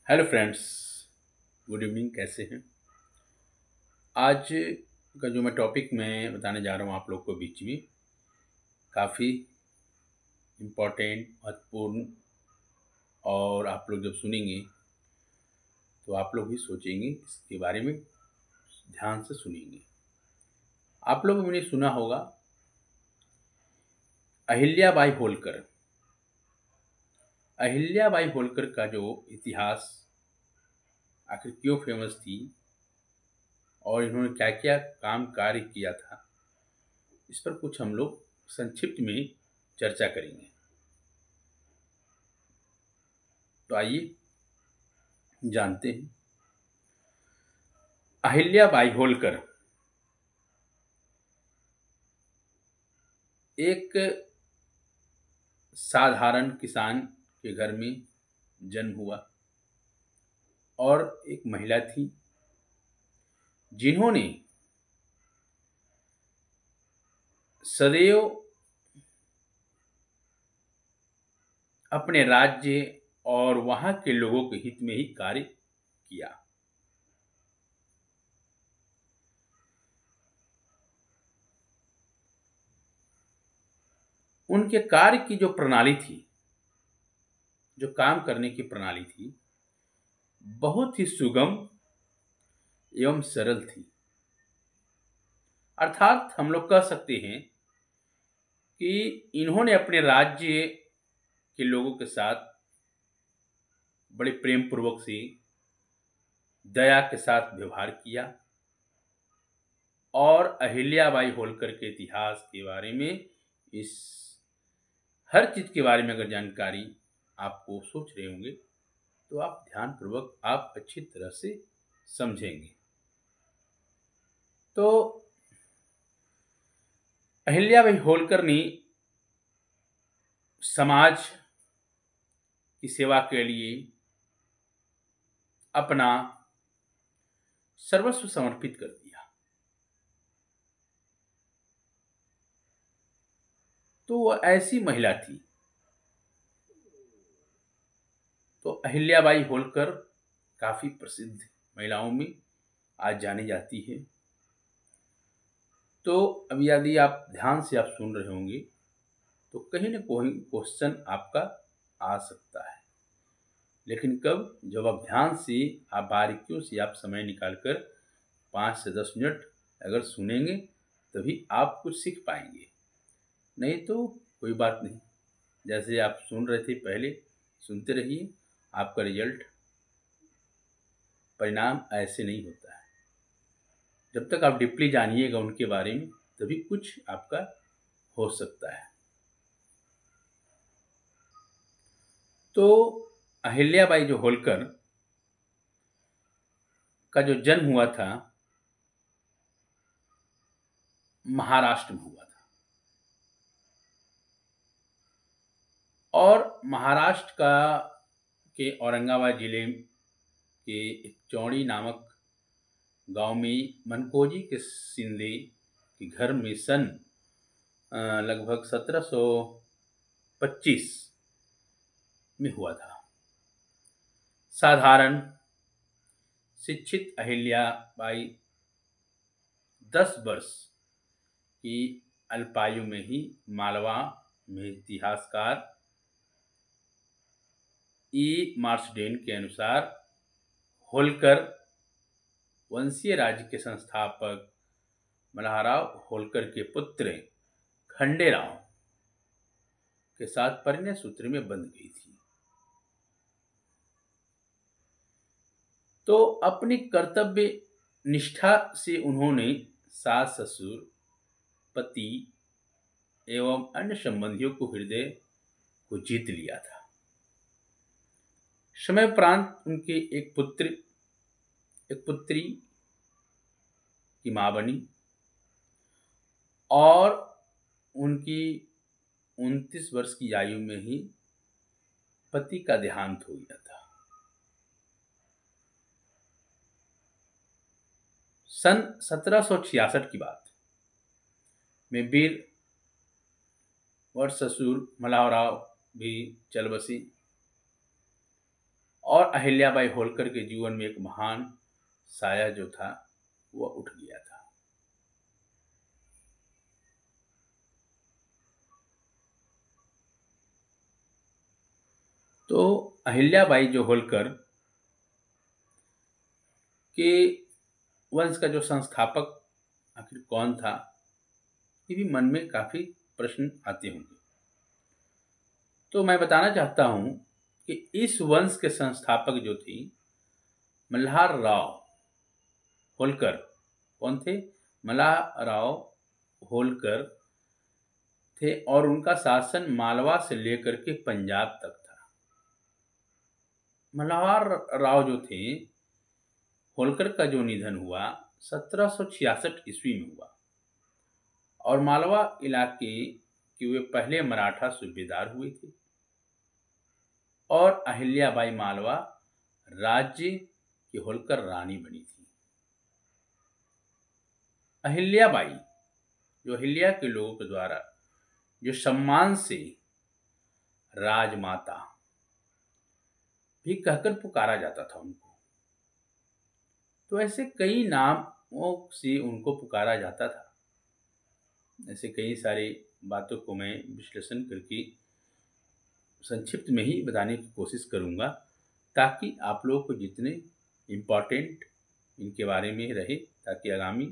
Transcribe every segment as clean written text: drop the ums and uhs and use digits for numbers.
Hello friends. Good evening. कैसे हैं? आज का जो मैं टॉपिक मैं बताने जा रहा हूँ आप लोग को बीच में काफ़ी इम्पोर्टेंट महत्वपूर्ण, और आप लोग जब सुनेंगे तो आप लोग भी सोचेंगे, इसके बारे में ध्यान से सुनेंगे। आप लोगों ने सुना होगा अहिल्याबाई होलकर। अहिल्याबाई होलकर का जो इतिहास, आखिर क्यों फेमस थी और इन्होंने क्या क्या काम कार्य किया था, इस पर कुछ हम लोग संक्षिप्त में चर्चा करेंगे। तो आइए जानते हैं। अहिल्याबाई होलकर एक साधारण किसान के घर में जन्म हुआ और एक महिला थी जिन्होंने सदैव अपने राज्य और वहां के लोगों के हित में ही कार्य किया। उनके कार्य की जो प्रणाली थी, जो काम करने की प्रणाली थी, बहुत ही सुगम एवं सरल थी। अर्थात हम लोग कह सकते हैं कि इन्होंने अपने राज्य के लोगों के साथ बड़े प्रेम पूर्वक से, दया के साथ व्यवहार किया। और अहिल्याबाई होलकर के इतिहास के बारे में, इस हर चीज के बारे में अगर जानकारी आपको सोच रहे होंगे तो आप ध्यान पूर्वक आप अच्छी तरह से समझेंगे। तो अहिल्याबाई होलकर ने समाज की सेवा के लिए अपना सर्वस्व समर्पित कर दिया। तो वह ऐसी महिला थी। तो अहिल्याबाई होलकर काफी प्रसिद्ध महिलाओं में आज जानी जाती है। तो अब यदि आप ध्यान से आप सुन रहे होंगे तो कहीं ना कोई क्वेश्चन आपका आ सकता है, लेकिन कब? जब आप ध्यान से, आप बारीकियों से आप समय निकालकर 5 से 10 मिनट अगर सुनेंगे तभी आप कुछ सीख पाएंगे। नहीं तो कोई बात नहीं, जैसे आप सुन रहे थे पहले, सुनते रहिए। आपका रिजल्ट, परिणाम ऐसे नहीं होता है। जब तक आप डीपली जानिएगा उनके बारे में तभी कुछ आपका हो सकता है। तो अहिल्याबाई जो होलकर का जो जन्म हुआ था, महाराष्ट्र में हुआ था। और महाराष्ट्र का के औरंगाबाद जिले के एक चौड़ी नामक गांव में मनकोजी के शिंदे के घर में सन लगभग 1725 में हुआ था। साधारण शिक्षित अहिल्याबाई 10 वर्ष की अल्पायु में ही मालवा में इतिहासकार मार्सडेन के अनुसार होलकर वंशीय राज्य के संस्थापक मल्हारराव होलकर के पुत्र खंडेराव के साथ परिणय सूत्र में बंध गई थी। तो अपनी कर्तव्य निष्ठा से उन्होंने सास ससुर, पति एवं अन्य संबंधियों को हृदय को जीत लिया था। समयोपरांत उनके एक पुत्री की मां बनी और उनकी 29 वर्ष की आयु में ही पति का देहांत हो गया था। सन 1766 की बात में वीर और ससुर मल्हारराव भी चल बसे और अहिल्याबाई होलकर के जीवन में एक महान साया जो था वह उठ गया था। तो अहिल्याबाई जो होलकर के वंश का जो संस्थापक आखिर कौन था, ये भी मन में काफी प्रश्न आते होंगे। तो मैं बताना चाहता हूं कि इस वंश के संस्थापक जो थी मल्हार राव होलकर। कौन थे? मल्हार राव होलकर थे और उनका शासन मालवा से लेकर के पंजाब तक था। मल्हार राव जो थे होलकर का जो निधन हुआ 1766 ईस्वी में हुआ और मालवा इलाके के वे पहले मराठा सूबेदार हुए थे और अहिल्याबाई मालवा राज्य की होलकर रानी बनी थी। अहिल्याबाई जो अहिल्या के लोगों के द्वारा जो सम्मान से राजमाता भी कहकर पुकारा जाता था उनको, तो ऐसे कई नामों से उनको पुकारा जाता था। ऐसे कई सारी बातों को मैं विश्लेषण करके संक्षिप्त में ही बताने की कोशिश करूंगा ताकि आप लोगों को जितने इम्पोर्टेंट इनके बारे में रहे, ताकि आगामी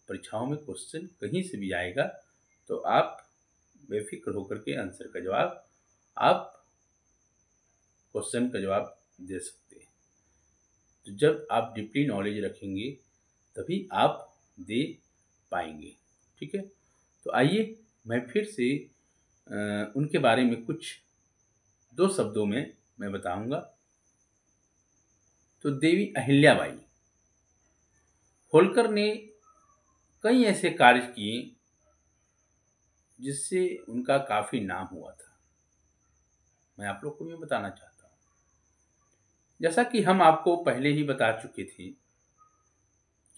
परीक्षाओं में क्वेश्चन कहीं से भी आएगा तो आप बेफिक्र होकर के आंसर का जवाब आप क्वेश्चन का जवाब दे सकते हैं। तो जब आप डीपली नॉलेज रखेंगे तभी आप दे पाएंगे। ठीक है, तो आइए मैं फिर से उनके बारे में कुछ 2 शब्दों में मैं बताऊंगा। तो देवी अहिल्याबाई होलकर ने कई ऐसे कार्य किए जिससे उनका काफी नाम हुआ था। मैं आप लोग को भी बताना चाहता हूँ, जैसा कि हम आपको पहले ही बता चुके थे कि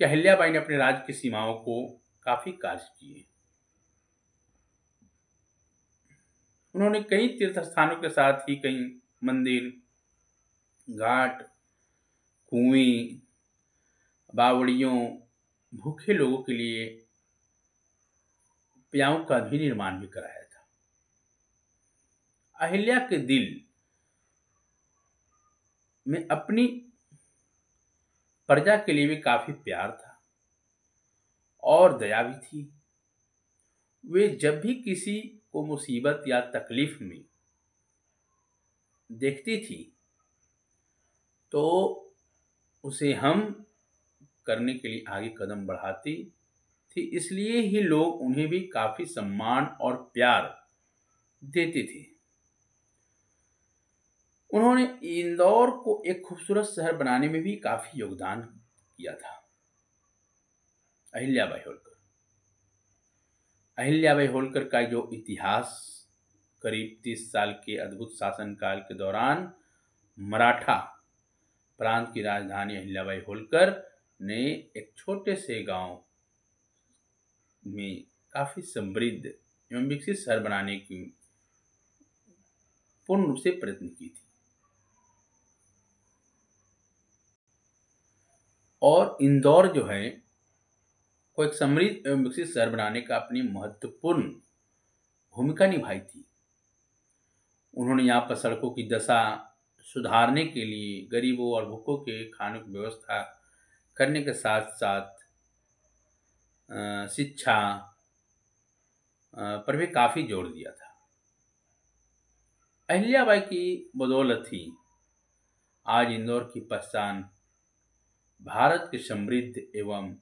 अहिल्याबाई ने अपने राज्य की सीमाओं को काफी कार्य किए। उन्होंने कई तीर्थ स्थानों के साथ ही कई मंदिर, घाट, कुएं, बावड़ियों, भूखे लोगों के लिए पेयों का भी निर्माण भी कराया था। अहिल्या के दिल में अपनी प्रजा के लिए भी काफी प्यार था और दया भी थी। वे जब भी किसी को मुसीबत या तकलीफ में देखती थी तो उसे हम करने के लिए आगे कदम बढ़ाती थी, इसलिए ही लोग उन्हें भी काफी सम्मान और प्यार देते थे। उन्होंने इंदौर को एक खूबसूरत शहर बनाने में भी काफी योगदान किया था। अहिल्याबाई होलकर का जो इतिहास करीब 30 साल के अद्भुत शासनकाल के दौरान मराठा प्रांत की राजधानी अहिल्याबाई होलकर ने एक छोटे से गांव में काफी समृद्ध एवं विकसित शहर बनाने की पूर्ण रूप से प्रयत्न की थी और इंदौर जो है को एक समृद्ध एवं विकसित शहर बनाने का अपनी महत्वपूर्ण भूमिका निभाई थी। उन्होंने यहाँ पर सड़कों की दशा सुधारने के लिए गरीबों और भूखों के खाने की व्यवस्था करने के साथ साथ शिक्षा पर भी काफी जोर दिया था। अहिल्याबाई की बदौलत ही आज इंदौर की पहचान भारत के समृद्ध एवं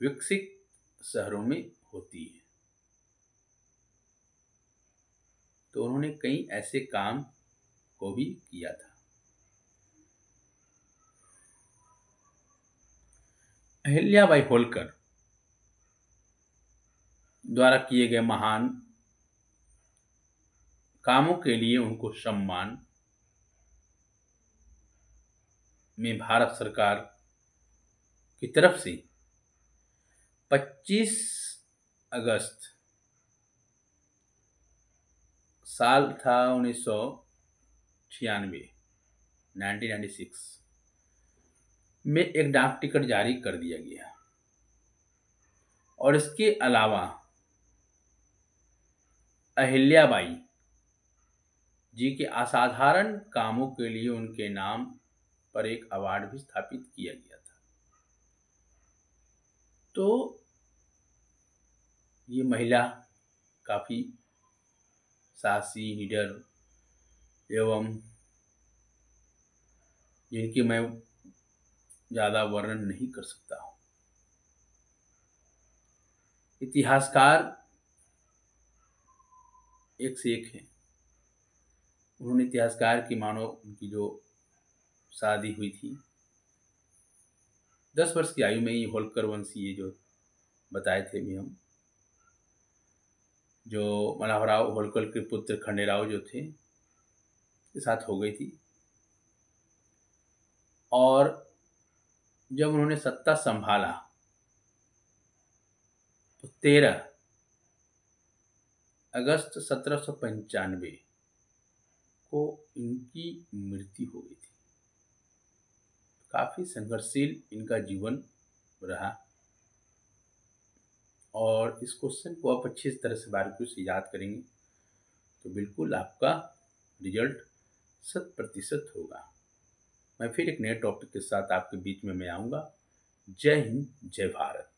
विकसित शहरों में होती है। तो उन्होंने कई ऐसे काम को भी किया था। अहिल्याबाई होलकर द्वारा किए गए महान कामों के लिए उनको सम्मान में भारत सरकार की तरफ से 25 अगस्त साल था 1996 1996 में एक डाक टिकट जारी कर दिया गया। और इसके अलावा अहिल्याबाई जी के असाधारण कामों के लिए उनके नाम पर एक अवार्ड भी स्थापित किया गया था। तो ये महिला काफ़ी साहसी, निडर एवं जिनकी मैं ज़्यादा वर्णन नहीं कर सकता हूँ। इतिहासकार एक से एक हैं। उन्होंने इतिहासकार की मानो उनकी जो शादी हुई थी 10 वर्ष की आयु में ही होलकर वंशी, ये जो बताए थे भी हम, जो मल्हारराव होलकर के पुत्र खंडेराव जो थे के साथ हो गई थी। और जब उन्होंने सत्ता संभाला तो 13 अगस्त 1795 को इनकी मृत्यु हो गई थी। काफ़ी संघर्षशील इनका जीवन रहा। और इस क्वेश्चन को आप अच्छी तरह से बारीकी से याद करेंगे तो बिल्कुल आपका रिजल्ट 100% होगा। मैं फिर एक नए टॉपिक के साथ आपके बीच में मैं आऊँगा। जय हिंद, जय भारत।